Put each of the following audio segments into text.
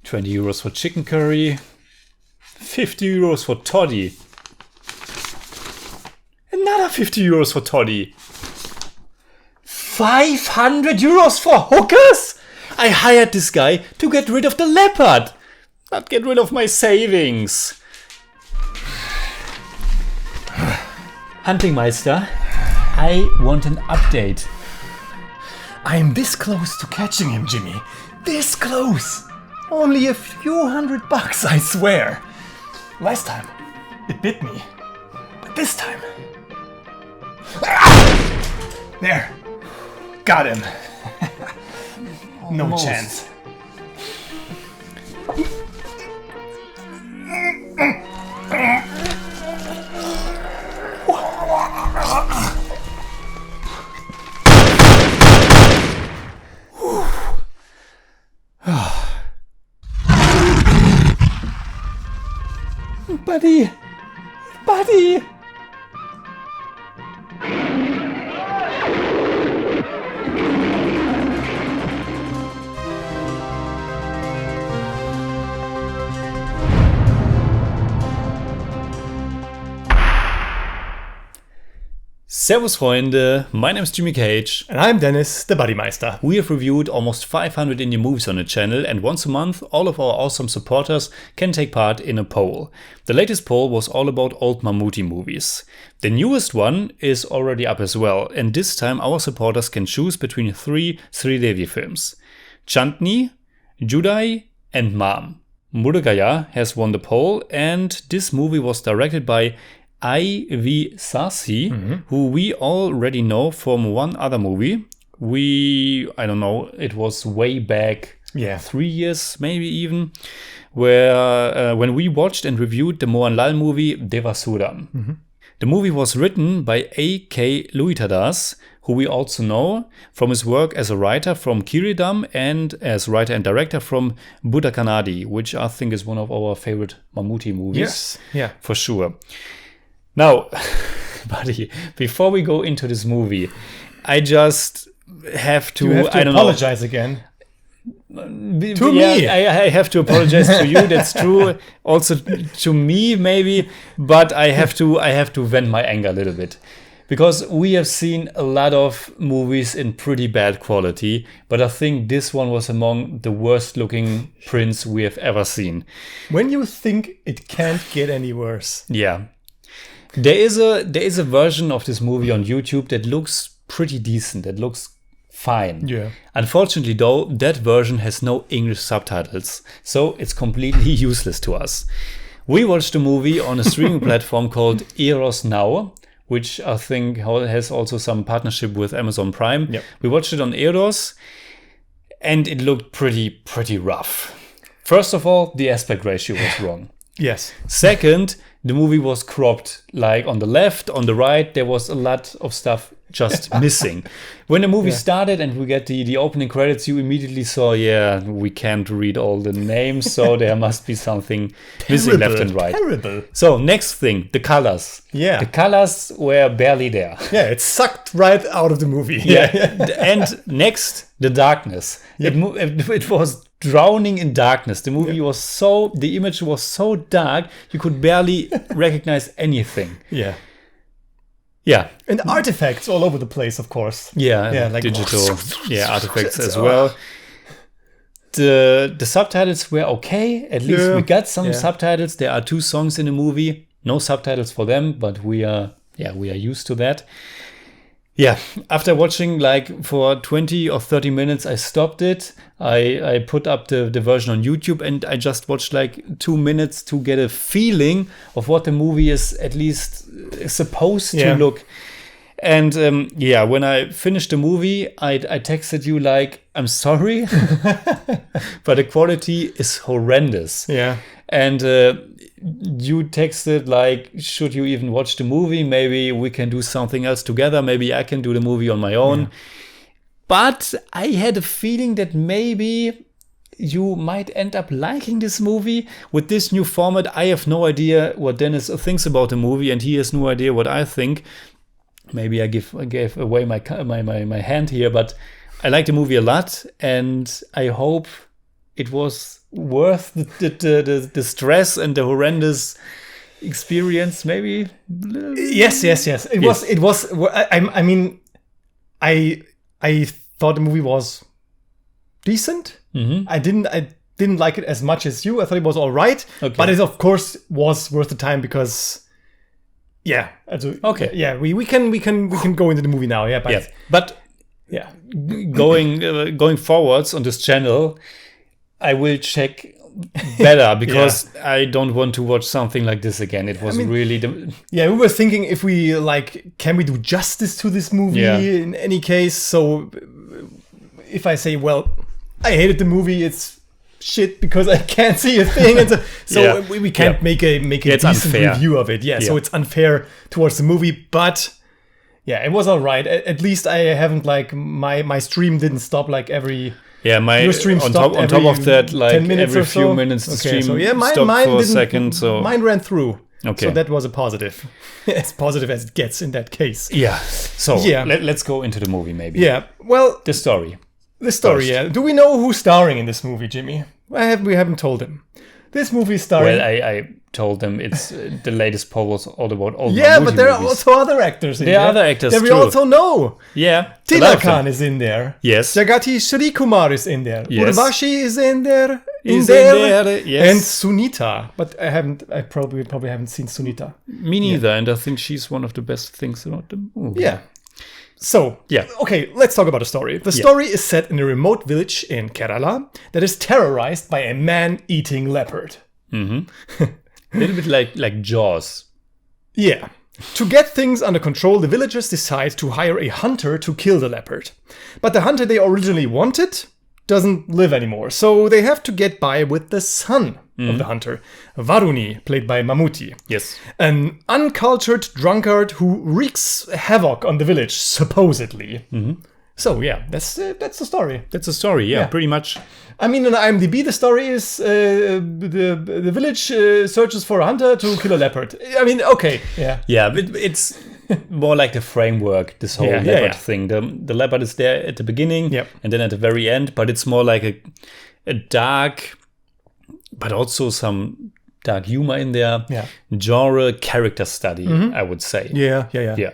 20 euros for chicken curry. 50 euros for toddy. Another 50 euros for toddy. 500 euros for hookers? I hired this guy to get rid of the leopard, not get rid of my savings. Huntingmeister, I want an update. I'm this close to catching him, Jimmy. This close. Only a few $100, I swear. Last time, it bit me. But this time... There. Got him. No Almost. chance. Buddy! Buddy! Servus Freunde, my name is Jimmy Cage. And I'm Deniz, the Buddymeister. We have reviewed almost 500 indie movies on the channel, and once a month all of our awesome supporters can take part in a poll. The latest poll was all about old Mammootty movies. The newest one is already up as well, and this time our supporters can choose between three Sridevi films. Chandni, Judai and Mam. Mrugaya has won the poll, and this movie was directed by Sasi, who we already know from one other movie. It was way back, 3 years maybe even, where when we watched and reviewed the Malayalam movie Devasuram. The movie was written by A.K. Luitadas, who we also know from his work as a writer from Kiridam and as writer and director from Buddha, which I think is one of our favorite Mammootty movies. Yes, yeah. For sure. Now, buddy, before we go into this movie, I just have to... You have to apologize again. To me. I have to apologize to you. That's true. Also to me, maybe. But I have to vent my anger a little bit. Because we have seen a lot of movies in pretty bad quality. But I think this one was among the worst looking prints we have ever seen. When you think it can't get any worse. Yeah. There is a version of this movie on YouTube that looks pretty decent. That looks fine. Yeah. Unfortunately, though, that version has no English subtitles, so it's completely useless to us. We watched the movie on a streaming platform called Eros Now, which I think has also some partnership with Amazon Prime. Yep. We watched it on Eros, and it looked pretty rough. First of all, the aspect ratio was wrong. Yes. Second, the movie was cropped, like on the left, on the right, there was a lot of stuff just missing. When the movie started and we get the opening credits, you immediately saw, we can't read all the names, so there must be something missing left and right. Terrible. So next thing, the colors. Yeah. The colors were barely there. Yeah, it sucked right out of the movie. Yeah. And next, the darkness. Yep. It was drowning in darkness. The movie the image was so dark, you could barely recognize anything. Yeah. Yeah. And artifacts all over the place, of course. Yeah, like digital artifacts as well. The subtitles were okay. At least we got some subtitles. There are 2 songs in the movie. No subtitles for them, but we are used to that. Yeah, after watching like for 20 or 30 minutes, I stopped it. I put up the version on YouTube and I just watched like 2 minutes to get a feeling of what the movie is at least supposed to look. And when I finished the movie, I texted you like, I'm sorry, but the quality is horrendous. Yeah. And you texted like, should you even watch the movie? Maybe we can do something else together. Maybe I can do the movie on my own. Yeah. But I had a feeling that maybe you might end up liking this movie. With this new format, I have no idea what Deniz thinks about the movie, and he has no idea what I think. Maybe I gave away my hand here, but I like the movie a lot, and I hope it was worth the stress and the horrendous experience, maybe? Yes. It was. I mean, I thought the movie was decent. Mm-hmm. I didn't like it as much as you. I thought it was all right, but it of course was worth the time because, yeah. Okay. Yeah, we can go into the movie now. Yeah, but going forwards on this channel, I will check better because I don't want to watch something like this again. It was really we were thinking if we can we do justice to this movie in any case. So if I say, well, I hated the movie, it's shit because I can't see a thing, and so we can't make a decent unfair review of it. So it's unfair towards the movie, but it was all right. At least I haven't my stream didn't stop every. Your stream on top of that, every few minutes the stream mine stopped for a second. So mine ran through. Okay, so that was a positive, as positive as it gets in that case. Yeah. So let's go into the movie, maybe. Yeah. Well, the story. First. Do we know who's starring in this movie, Jimmy? We haven't told him. This movie is starring. Well, I told them it's the latest poll was all about all Mammootty but there movies. Are also other actors in there. There are other actors that we also know. Yeah. Tina Khan is in there. Yes. Jagati Srikumar is in there. Yes. Urvashi is in there. Yes. And Sunita. But I probably haven't seen Sunita. Me neither, and I think she's one of the best things about the movie. Yeah. So, okay, let's talk about the story. The story is set in a remote village in Kerala that is terrorized by a man-eating leopard. Mm-hmm. A little bit like Jaws. Yeah. To get things under control, the villagers decide to hire a hunter to kill the leopard. But the hunter they originally wanted doesn't live anymore, so they have to get by with the son of the hunter, Varuni, played by Mammootty. Yes. An uncultured drunkard who wreaks havoc on the village, supposedly. Mm-hmm. So, that's the story. That's the story, pretty much. I mean, on IMDb, the story is the village searches for a hunter to kill a leopard. I mean, okay. Yeah, but it's more like the framework, this whole leopard thing. The leopard is there at the beginning and then at the very end, but it's more like a dark, but also some dark humor in there. Genre character study, I would say. Yeah,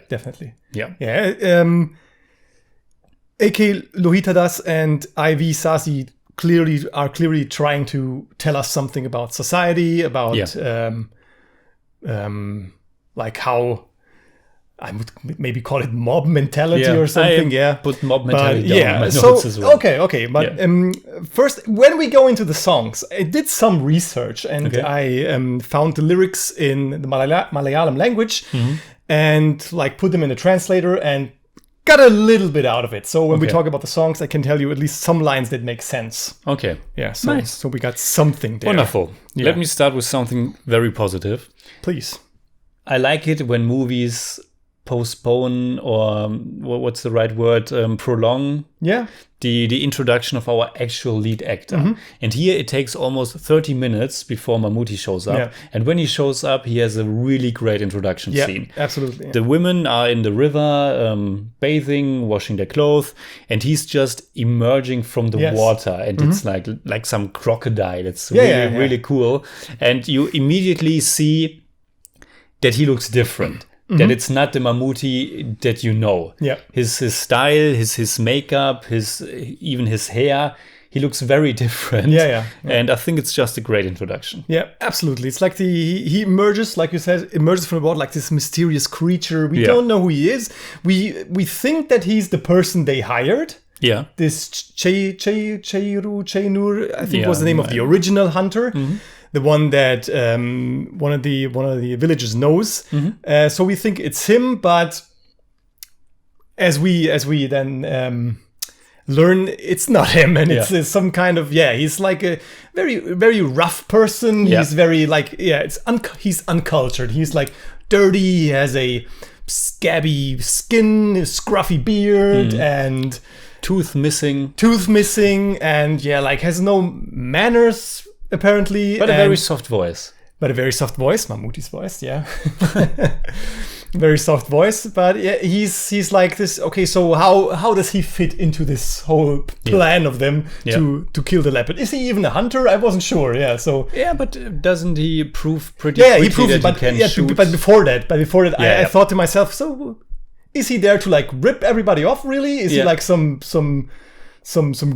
definitely. Yeah. A.K. Lohitadas and I.V. Sasi are clearly trying to tell us something about society, about how I would maybe call it mob mentality or something. Put mob mentality down in my notes as well. Okay. But first, when we go into the songs, I did some research and I found the lyrics in the Malayalam language and put them in a translator and got a little bit out of it. So when we talk about the songs, I can tell you at least some lines that make sense. Okay. Yeah. So, nice. So we got something there. Wonderful. Yeah. Let me start with something very positive. Please. I like it when movies postpone or what's the right word? Prolong. Yeah. The introduction of our actual lead actor. And here it takes almost 30 minutes before Mammootty shows up. And when he shows up, he has a really great introduction scene. Absolutely. The women are in the river, bathing, washing their clothes, and he's just emerging from the water. And it's like some crocodile. It's really cool. And you immediately see that he looks different. That it's not the Mammootty that you know. Yeah. His style, his makeup, even his hair, he looks very different. Yeah. And I think it's just a great introduction. Yeah, absolutely. It's like he emerges, like you said, from the water like this mysterious creature. We don't know who he is. We think that he's the person they hired. Yeah. This Chaynur, I think was the name of the original hunter. The one that one of the villagers knows. So we think it's him, but as we then learn, it's not him, and it's some kind of he's like a very, very rough person. He's very he's uncultured. He's like dirty. He has a scabby skin, a scruffy beard, and tooth missing, and has no manners. Apparently, but a very soft voice. Mammootty's voice, very soft voice, but yeah, he's like this. Okay, so how does he fit into this whole plan of them to kill the leopard? Is he even a hunter? I wasn't sure. Yeah, so but doesn't he prove pretty quickly he proves that it, but he can shoot? But before that, I thought to myself, so is he there to like rip everybody off? Really? Is he like some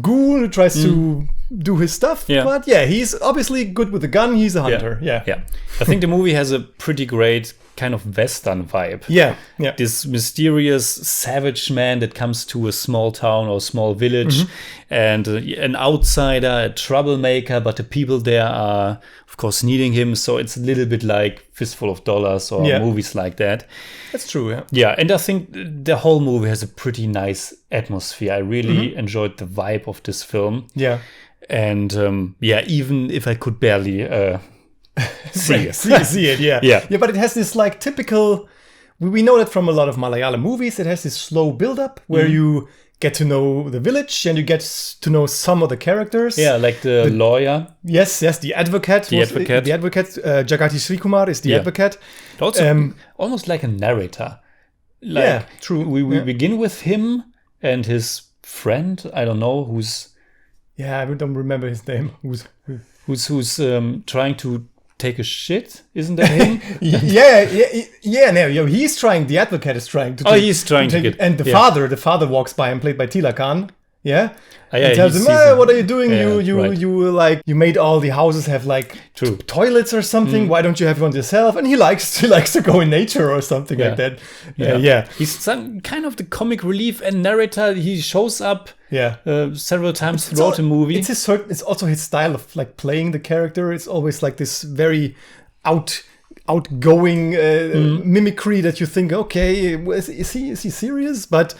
goon who tries to do his stuff? Yeah. But he's obviously good with the gun. He's a hunter. Yeah. I think the movie has a pretty great kind of Western vibe. Yeah. This mysterious savage man that comes to a small town or small village, and an outsider, a troublemaker, but the people there are, of course, needing him. So it's a little bit like Fistful of Dollars or movies like that. That's true. Yeah. Yeah, and I think the whole movie has a pretty nice atmosphere. I really enjoyed the vibe of this film. Yeah. And even if I could barely see it, yeah. But it has this like typical. We know that from a lot of Malayalam movies. It has this slow build-up where you get to know the village and you get to know some of the characters. Yeah, like the lawyer. Yes, the advocate. The advocate. Jagati Srikumar is the advocate. Also, almost like a narrator. True. We begin with him and his friend. I don't know who's. Yeah, I don't remember his name. Who's trying to take a shit? Isn't that him? No, he's trying. The advocate is trying to. He's trying to get. And the father walks by and played by Tila Khan. Yeah. And tells him, "What are you doing? You made all the houses have like toilets or something. Why don't you have one yourself?" And he likes to go in nature or something like that. He's some kind of the comic relief and narrator. He shows up several times throughout the movie. It's also his style of like playing the character. It's always like this very outgoing mimicry that you think, okay, is he serious? But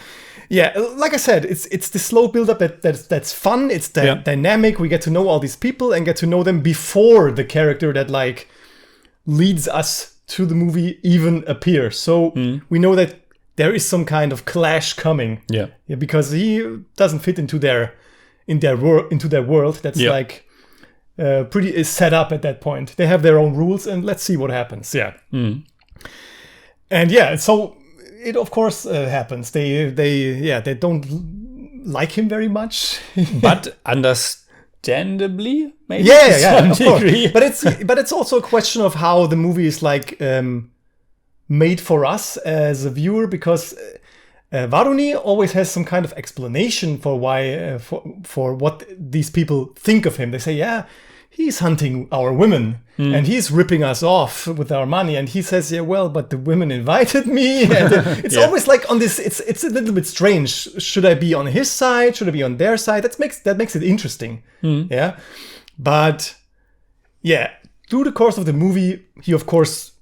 yeah, like I said, it's the slow build-up that's fun. It's dynamic. We get to know all these people and get to know them before the character that like leads us to the movie even appears. So we know that there is some kind of clash coming. Yeah, because he doesn't fit into their world. That's like pretty is set up at that point. They have their own rules, and let's see what happens. Yeah, and so. It of course happens. They don't like him very much, but understandably, maybe. Of course. But it's also a question of how the movie is like made for us as a viewer, because Varuni always has some kind of explanation for why for what these people think of him. They say, he's hunting our women and he's ripping us off with our money. And he says, but the women invited me. And it's always like on this, it's a little bit strange. Should I be on his side? Should I be on their side? That makes it interesting. Yeah. But through the course of the movie, he of course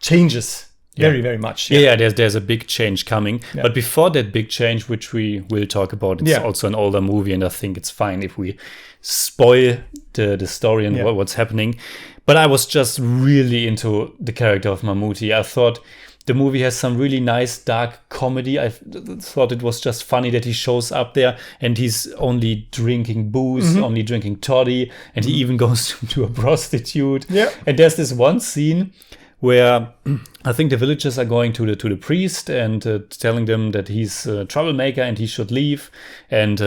changes very, very much. There's a big change coming. Yeah. But before that big change, which we will talk about, it's also an older movie, and I think it's fine if we spoil the story and what's happening. But I was just really into the character of Mammootty. I thought the movie has some really nice dark comedy. I thought it was just funny that he shows up there and he's only drinking booze, only drinking toddy, and he even goes to a prostitute. Yeah. And there's this one scene where I think the villagers are going to the priest and telling them that he's a troublemaker and he should leave, and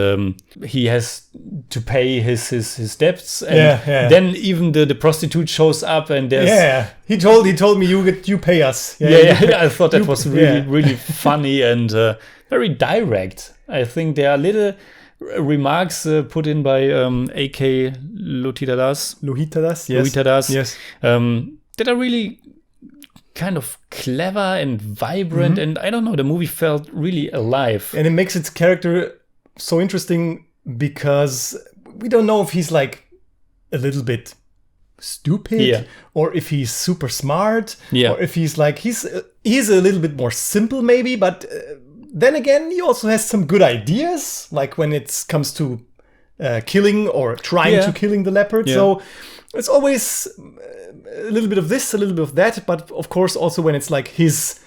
he has to pay his debts. And then even the prostitute shows up, and there's he told me you pay us. I thought that was really funny and very direct. I think there are little remarks put in by A.K. Lohitadas, yes, that are really kind of clever and vibrant, and I don't know, the movie felt really alive. And it makes its character so interesting because we don't know if he's like a little bit stupid or if he's super smart or if he's like he's a little bit more simple maybe, but then again he also has some good ideas, like when it comes to killing or trying to killing the leopard. So it's always a little bit of this, a little bit of that, but of course also when it's like his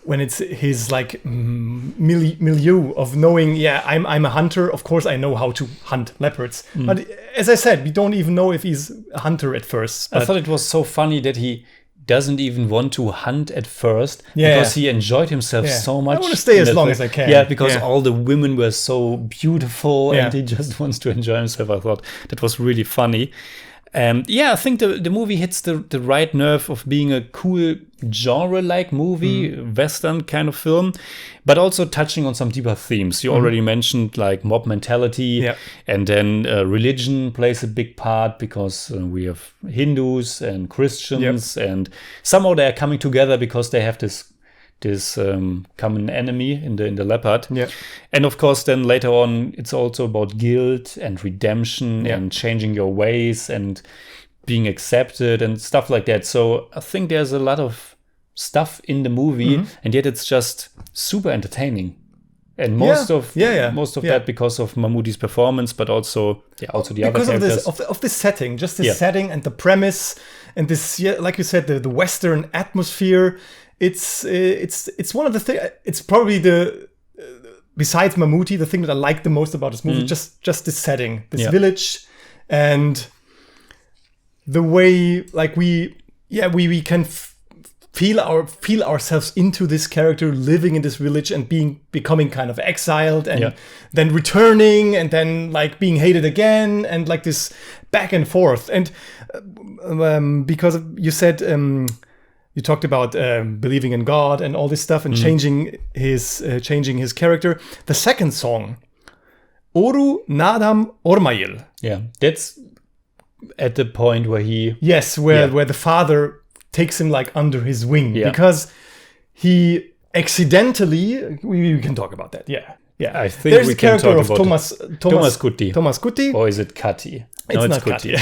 when it's his like milieu of knowing, I'm a hunter, of course I know how to hunt leopards. But as I said, we don't even know if he's a hunter at first. I thought it was so funny that he doesn't even want to hunt at first because he enjoyed himself so much. I want to stay as long as I can. Yeah, because all the women were so beautiful and he just wants to enjoy himself. I thought that was really funny. I think the movie hits the right nerve of being a cool genre-like movie, Western kind of film, but also touching on some deeper themes. You already mentioned like mob mentality, and then religion plays a big part because we have Hindus and Christians, and somehow they are coming together because they have this common enemy in the leopard. And of course then later on it's also about guilt and redemption and changing your ways and being accepted and stuff like that. So I think there's a lot of stuff in the movie and yet it's just super entertaining. And most of that because of Mammootty's performance, but also the other characters. Because of this setting, just this setting and the premise and this, like you said, the Western atmosphere. It's one of the things. It's probably besides Mammootty, the thing that I like the most about this movie, just this setting, this village, and the way like we can feel ourselves into this character living in this village and becoming kind of exiled and then returning and then like being hated again and like this back and forth. And because you said. You talked about believing in God and all this stuff and changing his character. The second song, Oru Nadam Ormayil. Yeah, that's at the point where he... Yes, where the father takes him like under his wing because he accidentally... We can talk about that, yeah. I think there's we can talk about Thomas Gutti. Thomas Gutti. Or is it Cutty? It's not Gutti.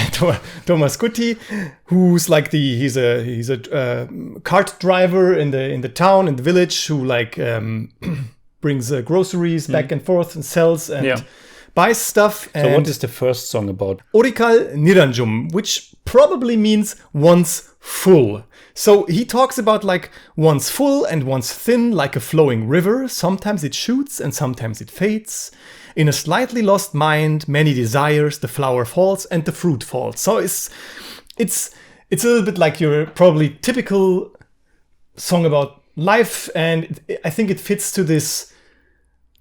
Thomas Gutti, who's like he's a cart driver in the town, in the village, who like brings groceries back and forth and sells and buys stuff. So what is the first song about? Orikal Niranjum, which probably means once full. So he talks about like once full and once thin, like a flowing river. Sometimes it shoots and sometimes it fades. In a slightly lost mind, many desires, the flower falls and the fruit falls. So it's a little bit like your probably typical song about life, and I think it fits to this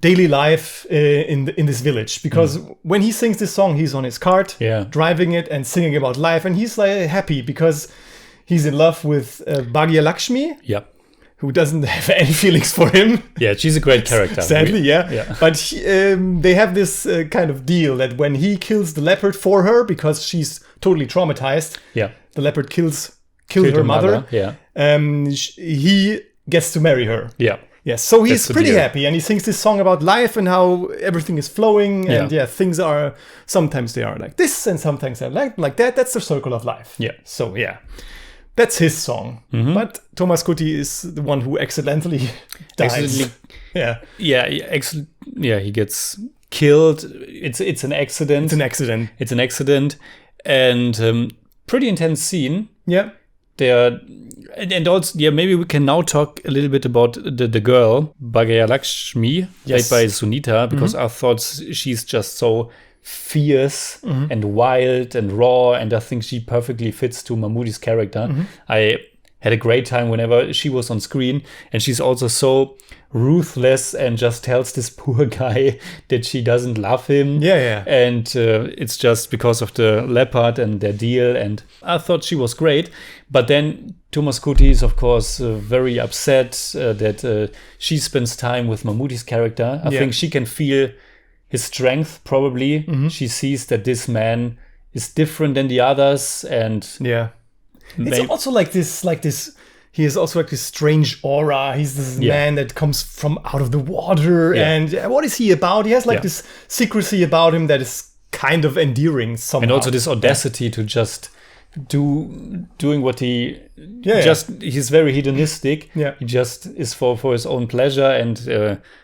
daily life in this village, because when he sings this song, he's on his cart, driving it and singing about life, and he's like happy because he's in love with Bhagya Lakshmi. Who doesn't have any feelings for him. Yeah, she's a great character. Sadly, But they have this kind of deal that when he kills the leopard for her, because she's totally traumatized, the leopard killed her mother. He gets to marry her. Yes, so he's pretty happy, and he sings this song about life and how everything is flowing, and things are, sometimes they are like this, and sometimes they're like that. That's the circle of life. So that's his song. But Thomas Gutti is the one who accidentally dies. He gets killed. It's an accident. It's an accident. And pretty intense scene. And also, maybe we can now talk a little bit about the girl, Bhagya Lakshmi, played by Sunita, because I thought she's just so fierce and wild and raw, and I think she perfectly fits to Mammootty's character. I had a great time whenever she was on screen, and she's also so ruthless and just tells this poor guy that she doesn't love him. And it's just because of the leopard and their deal, and I thought she was great. But then Thomas Gutti is, of course, very upset that she spends time with Mammootty's character. I think she can feel his strength, probably. She sees that this man is different than the others, and it's also like this. He has also like this strange aura. He's this man that comes from out of the water, and what is he about? He has like this secrecy about him that is kind of endearing somehow, and also this audacity to just doing what he he's very hedonistic. He just is for his own pleasure, and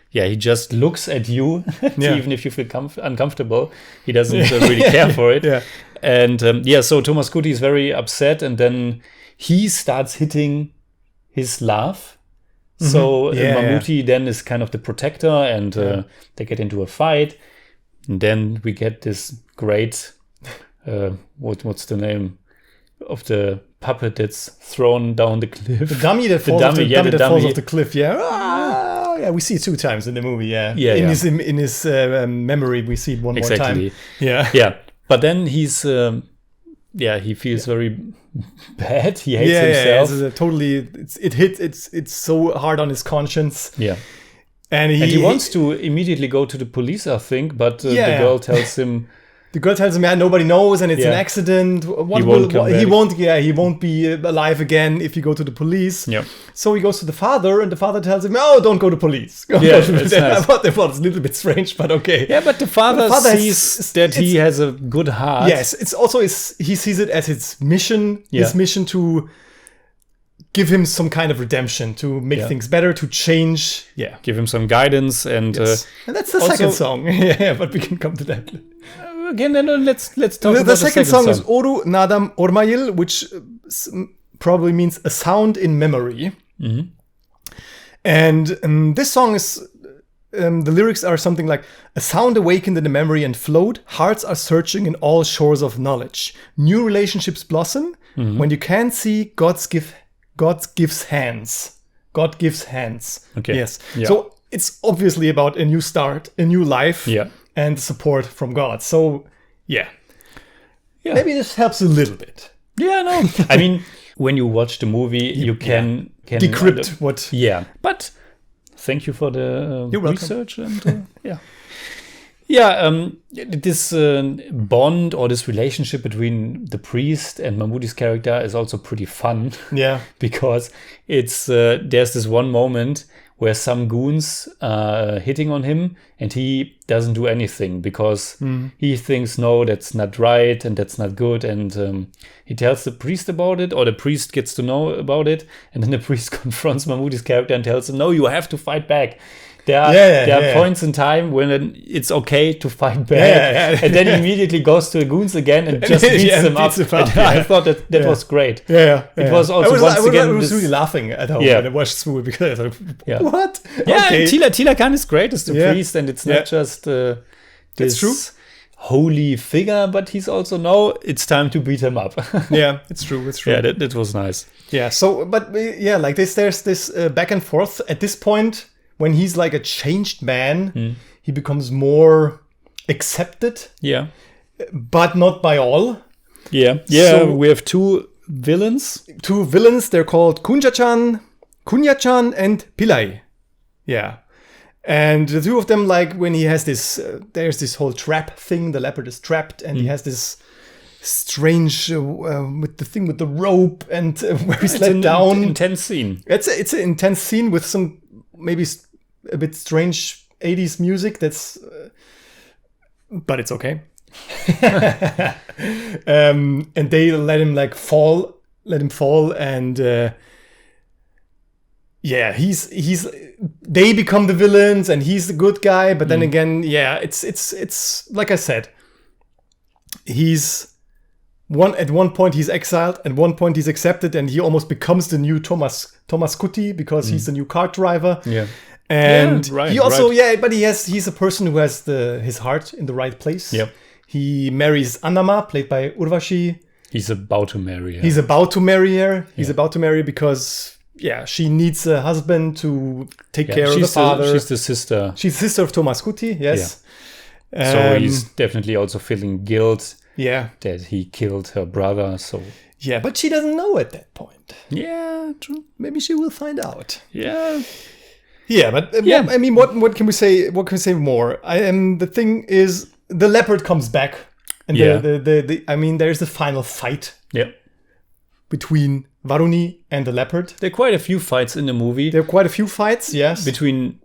he just looks at you, even if you feel uncomfortable. He doesn't really care for it. And so Thomas Gutti is very upset, and then he starts hitting his love. So Mammootty then is kind of the protector, and they get into a fight. And then we get this great, what's the name of the puppet that's thrown down the cliff. The dummy that falls, falls off the cliff. Yeah. Yeah, we see it 2 times in the movie. Yeah. In his memory, we see it one more time. Yeah. Yeah. But then he's he feels very bad. He hates himself. Yeah, totally. It's so hard on his conscience. Yeah. And he wants to immediately go to the police, I think, but the girl tells him. The girl tells him, nobody knows, and it's an accident. He won't be alive again if you go to the police. Yeah. So he goes to the father, and the father tells him, "Oh, don't go to police." It's nice. I thought it's a little bit strange, but okay. Yeah, but the father sees that he has a good heart. Yes, it's also he sees it as his mission. His mission to give him some kind of redemption, to make things better, to change. Yeah, give him some guidance, and and that's the second song. Yeah, but we can come to that. Again, then let's talk about the second song. Is Oru Nadam Ormayil, which probably means a sound in memory. Mm-hmm. And this song is the lyrics are something like, a sound awakened in the memory and flowed, hearts are searching in all shores of knowledge, new relationships blossom when you can't see. God gives hands. Okay. Yes. So it's obviously about a new start, a new life. Yeah. And support from God. So, maybe this helps a little bit. Yeah, no. I mean, when you watch the movie, you can decrypt what. Yeah, but thank you for the research and this bond or this relationship between the priest and Mammootty's character is also pretty fun. Yeah, because it's there's this one moment where some goons are hitting on him and he doesn't do anything because he thinks, no, that's not right and that's not good. And he tells the priest about it, or the priest gets to know about it. And then the priest confronts Mammootty's character and tells him, no, you have to fight back. There are points in time when it's okay to fight back. And then he immediately goes to the goons again and just beats them up. I thought that was great. It was also I was really laughing at home when I watched this movie because I was like, what? Yeah, okay. Tila Khan is great as the priest, and it's not just this holy figure, but he's also, it's time to beat him up. Yeah, it's true. Yeah, that was nice. Yeah, so, but like this, there's this back and forth at this point. When he's like a changed man, he becomes more accepted. Yeah. But not by all. Yeah. Yeah, so we have 2 villains. 2 villains, they're called Kunya-chan and Pillai. Yeah. And the 2 of them, like when he has this, there's this whole trap thing, the leopard is trapped, and he has this strange with the thing with the rope and where he's let down. Intense scene. It's an intense scene with some maybe a bit strange 80s music that's but it's okay. And they let him fall and they become the villains and he's the good guy, but then again, it's like I said, at one point he's exiled, at one point he's accepted, and he almost becomes the new Thomas Kuti because he's the new car driver. Yeah. And he also, but he's a person who has his heart in the right place. Yep. He marries Annama, played by Urvashi. He's about to marry her. He's about to marry her. He's about to marry because, she needs a husband to take care of the father. She's the sister. She's the sister of Thomas Kuti, yes. Yeah. So he's definitely also feeling guilt. Yeah. That he killed her brother, so... Yeah, but she doesn't know at that point. Yeah, true. Maybe she will find out. Yeah. Yeah, but I mean, what can we say? What can we say more? The thing is, the leopard comes back, and there's the final fight. Yeah. Between Varuni and the leopard. There are quite a few fights in the movie. There are quite a few fights, yes. Between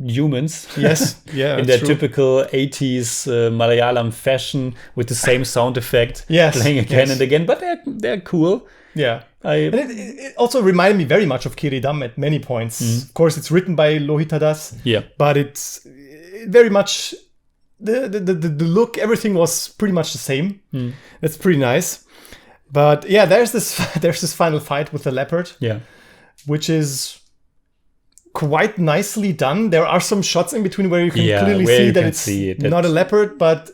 humans. Yes, yeah. In their typical 80s Malayalam fashion with the same sound effect. Yes. Playing again and again, but they're cool. Yeah. And it also reminded me very much of Kiridam at many points. Of course, it's written by Lohitadas. Yeah. But it's very much the look, everything was pretty much the same. That's pretty nice. But there's this final fight with the leopard. Yeah. Which is quite nicely done. There are some shots in between where you can clearly see that it's not a leopard, but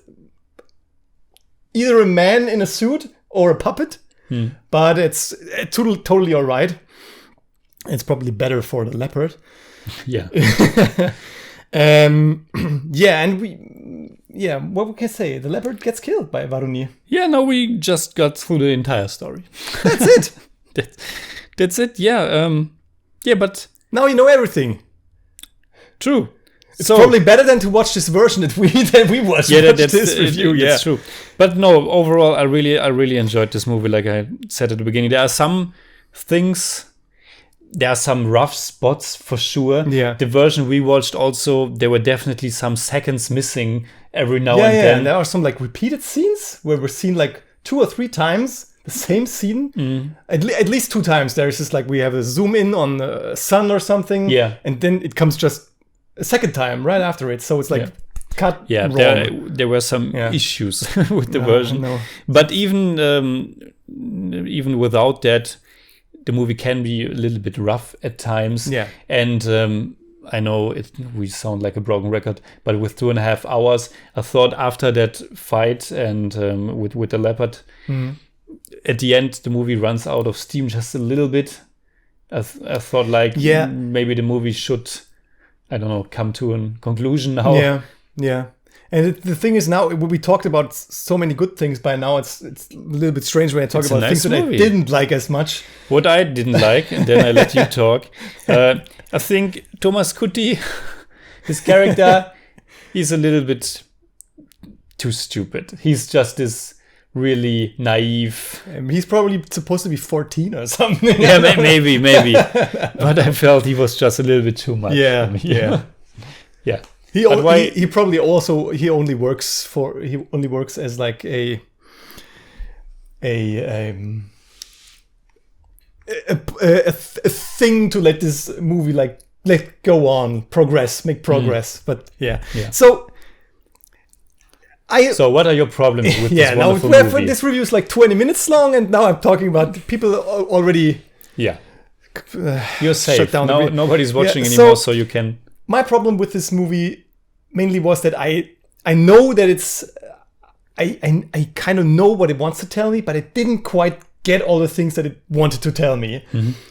either a man in a suit or a puppet. but it's totally all right. It's probably better for the leopard. Yeah. And what we can say, the leopard gets killed by Varuni. Yeah, no, we just got through the entire story. That's it. That's it. Yeah. But now you know everything. True. It's probably better than to watch this version that we watched. Yeah, that's review. That's true. But no, overall, I really enjoyed this movie. Like I said at the beginning, there are some things. There are some rough spots for sure. Yeah. The version we watched also, there were definitely some seconds missing every now and then. And there are some like repeated scenes where we're seen like 2 or 3 times the same scene. At least 2 times. There's just like we have a zoom in on the sun or something. Yeah. And then it comes just a second time right after it. So it's like cut wrong. There were some issues with the version. No. But even without that, the movie can be a little bit rough at times. Yeah. And I know we sound like a broken record, but with 2.5 hours, I thought after that fight and with the leopard, at the end, the movie runs out of steam just a little bit. I thought like maybe the movie should, I don't know, come to a conclusion now. Yeah. And the thing is now, we talked about so many good things by now. It's a little bit strange when I talk about things that I didn't like as much. What I didn't like, and then I let you talk. I think Thomas Kutti, his character, he's a little bit too stupid. He's just this really naive. He's probably supposed to be 14 or something. Yeah, maybe. But I felt he was just a little bit too much. Yeah. He only works as like a thing to let this movie like let go on, make progress. But yeah. So what are your problemms with this wonderful movie? This review is like 20 minutes long, and now I'm talking about people already. Yeah. You're safe. Shut down now. Nobody's watching anymore, so you can. My problem with this movie mainly was that I know that it's I kind of know what it wants to tell me, but it didn't quite get all the things that it wanted to tell me.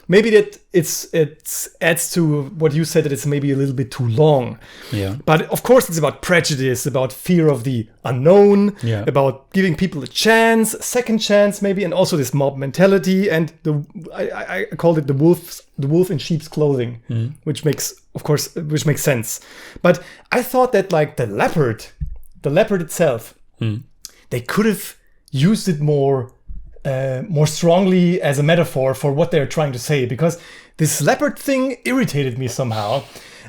Maybe that it adds to what you said, that it's maybe a little bit too long. Yeah. But of course it's about prejudice, about fear of the unknown, about giving people a second chance maybe, and also this mob mentality, and I called it the wolf in sheep's clothing, which makes sense. But I thought that like the leopard itself, they could have used it more strongly as a metaphor for what they're trying to say, because this leopard thing irritated me somehow.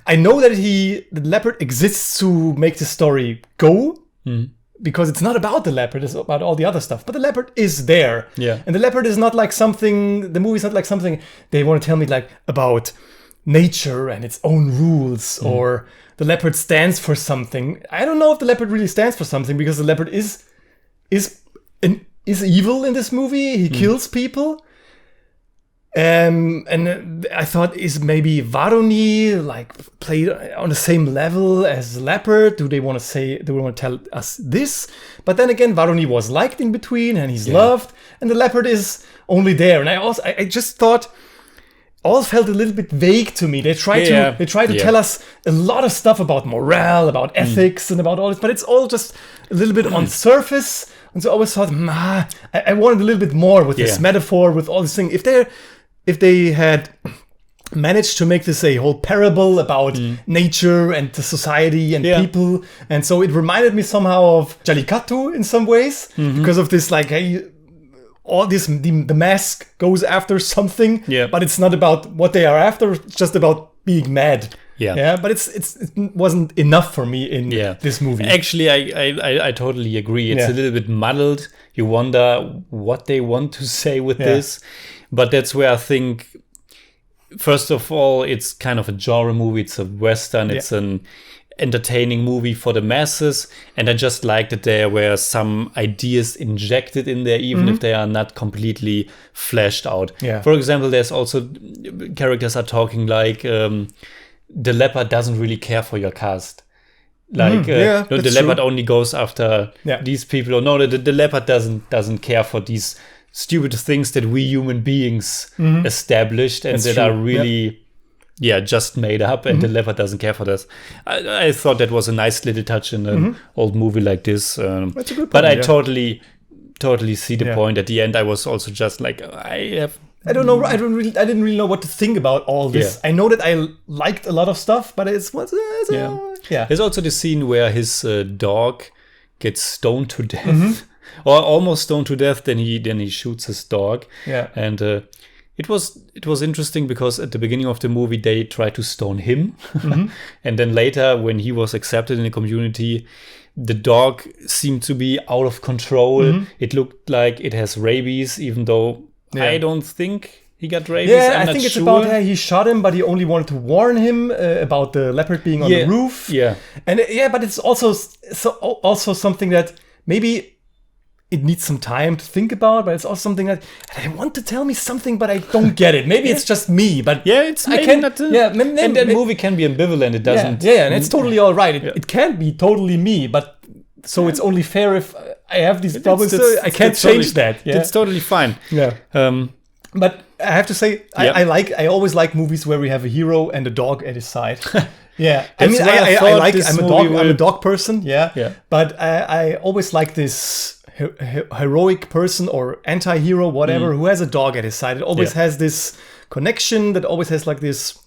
I know that the leopard exists to make the story go, because it's not about the leopard, it's about all the other stuff. But the leopard is there. Yeah. And the leopard is not like something, the movie's not like something they want to tell me like about nature and its own rules, or the leopard stands for something. I don't know if the leopard really stands for something, because the leopard is evil in this movie. He kills people. And I thought, is maybe Varuni like played on the same level as Leopard? Do they want to tell us this? But then again, Varuni was liked in between, and he's loved, and the Leopard is only there. And I just thought all felt a little bit vague to me. They try to tell us a lot of stuff about morale, about ethics, and about all this, but it's all just a little bit on surface. And so I always thought, I wanted a little bit more with this metaphor, with all this thing. If they had managed to make this a whole parable about nature and the society and people, and so it reminded me somehow of Jallikattu in some ways, because of this like, all this, the mask goes after something, but it's not about what they are after, it's just about being mad. But it wasn't enough for me in this movie. Actually, I totally agree. It's a little bit muddled. You wonder what they want to say with this. But that's where I think, first of all, it's kind of a genre movie. It's a Western. It's an entertaining movie for the masses. And I just liked that there were some ideas injected in there, even if they are not completely fleshed out. For example, there's also characters are talking like, the leopard doesn't really care for your caste. Like the leopard only goes after these people. Or no, the leopard doesn't care for these stupid things that we human beings established and That's that are true. really just made up, and the leopard doesn't care for this. I thought that was a nice little touch in an old movie like this. That's a good point, but I yeah. totally see the point. At the end, I was also just like, I don't know. I didn't really know what to think about all this. Yeah. I know that I liked a lot of stuff, but it's There's also the scene where his dog gets stoned to death, or almost stoned to death. Then he shoots his dog. Yeah. And it was interesting because at the beginning of the movie they tried to stone him, and then later when he was accepted in the community, the dog seemed to be out of control. It looked like it has rabies, even though I don't think he got rabies. Yeah, I'm I think not it's sure. about he shot him, but he only wanted to warn him about the leopard being on the roof. Yeah, and but it's also something that maybe it needs some time to think about, but it's also something that I want to tell me something, but I don't get it. Maybe it's just me, but it's I maybe can. not. And that movie can be ambivalent. It doesn't. Yeah, and it's totally all right. It can't be totally me, but so it's only fair if I have these problems. I can't change that. Yeah, it's totally fine. Yeah. But I have to say, I always like movies where we have a hero and a dog at his side. Yeah, I mean, I'm a dog person. Yeah. But I always like this heroic person or anti-hero, whatever, who has a dog at his side. It always has this connection. That always has like this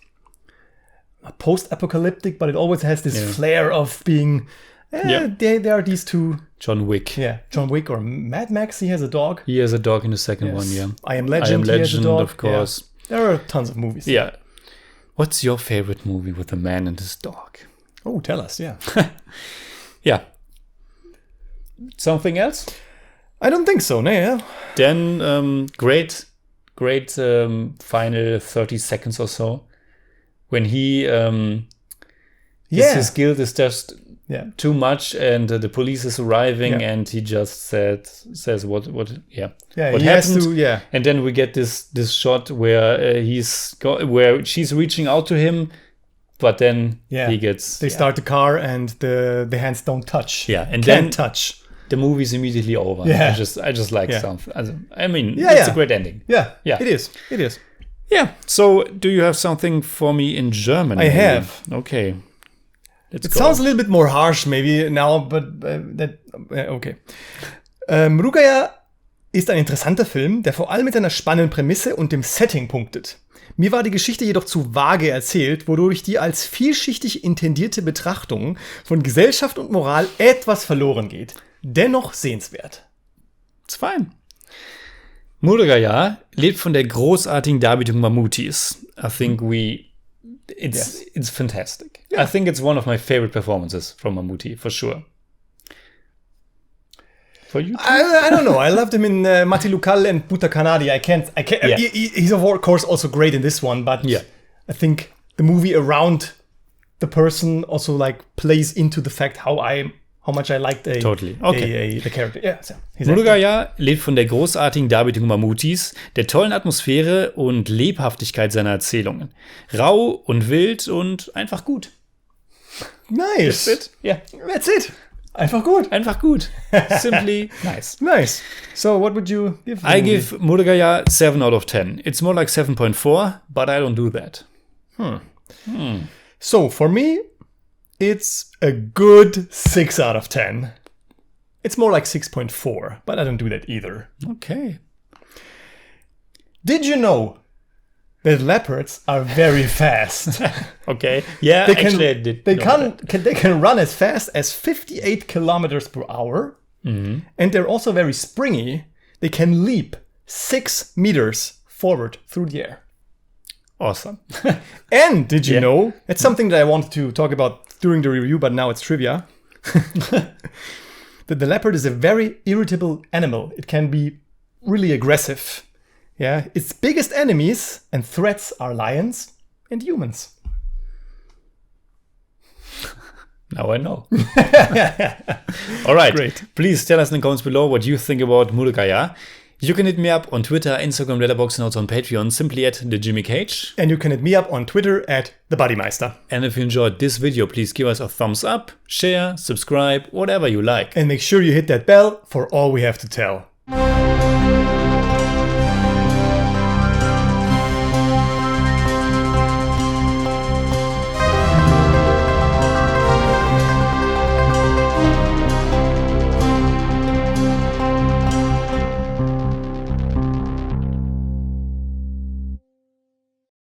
post-apocalyptic, but it always has this flair of being. There are these two. John Wick. Yeah, John Wick or Mad Max. He has a dog. He has a dog in the second one. Yeah. I Am Legend. He has a dog. Of course. Yeah. There are tons of movies. Yeah. What's your favorite movie with a man and his dog? Oh, tell us. Yeah. Yeah. Something else? I don't think so. No. Yeah. Then great final 30 seconds or so when he his guilt is just too much, and the police is arriving, and he just says what happened. And then we get this shot where where she's reaching out to him, but then he gets they start the car and the hands don't touch. Yeah, and Can't then touch. The movie's immediately over. Yeah. I just like something. I mean, it's a great ending. Yeah. It is. Yeah. So, do you have something for me in German? I have. Okay. It sounds a little bit more harsh maybe now, but okay. Mrugaya ist ein interessanter Film, der vor allem mit einer spannenden Prämisse und dem Setting punktet. Mir war die Geschichte jedoch zu vage erzählt, wodurch die als vielschichtig intendierte Betrachtung von Gesellschaft und Moral etwas verloren geht. Dennoch sehenswert. It's fine. Mrugaya lebt von der großartigen Darbietung Mammoottys. I think it's fantastic. Yeah. I think it's one of my favorite performances from Mammootty, for sure. For you too? I don't know. I loved him in Matti Lukal and Buta Kanadi. I can't. Yeah. He's of course also great in this one, but I think the movie around the person also like plays into the fact how much I liked the character. Yeah, so Mrugaya lebt von der großartigen Darbietung Mammoottys, der tollen Atmosphäre und Lebhaftigkeit seiner Erzählungen. Rau und wild und einfach gut. Nice. That's it. Yeah. That's it. Einfach gut. Einfach gut. Simply nice. Nice. So what would you give? I give Mrugaya 7 out of 10. It's more like 7.4, but I don't do that. So for me, it's a good 6 out of 10. It's more like 6.4, but I don't do that either. Okay. Did you know that leopards are very fast? Okay. Yeah, I did. They can run as fast as 58 kilometers per hour. Mm-hmm. And they're also very springy. They can leap 6 meters forward through the air. Awesome. And did you know, it's something that I wanted to talk about during the review, but now it's trivia, that the leopard is a very irritable animal. It can be really aggressive. Yeah, its biggest enemies and threats are lions and humans. Now I know. All right. Great. Please tell us in the comments below what you think about Mrugaya. You can hit me up on Twitter, Instagram, Letterboxd, and also on Patreon, simply at @TheJimmyCage. And you can hit me up on Twitter at @TheBuddymeister. And if you enjoyed this video, please give us a thumbs up, share, subscribe, whatever you like. And make sure you hit that bell for all we have to tell. Bye.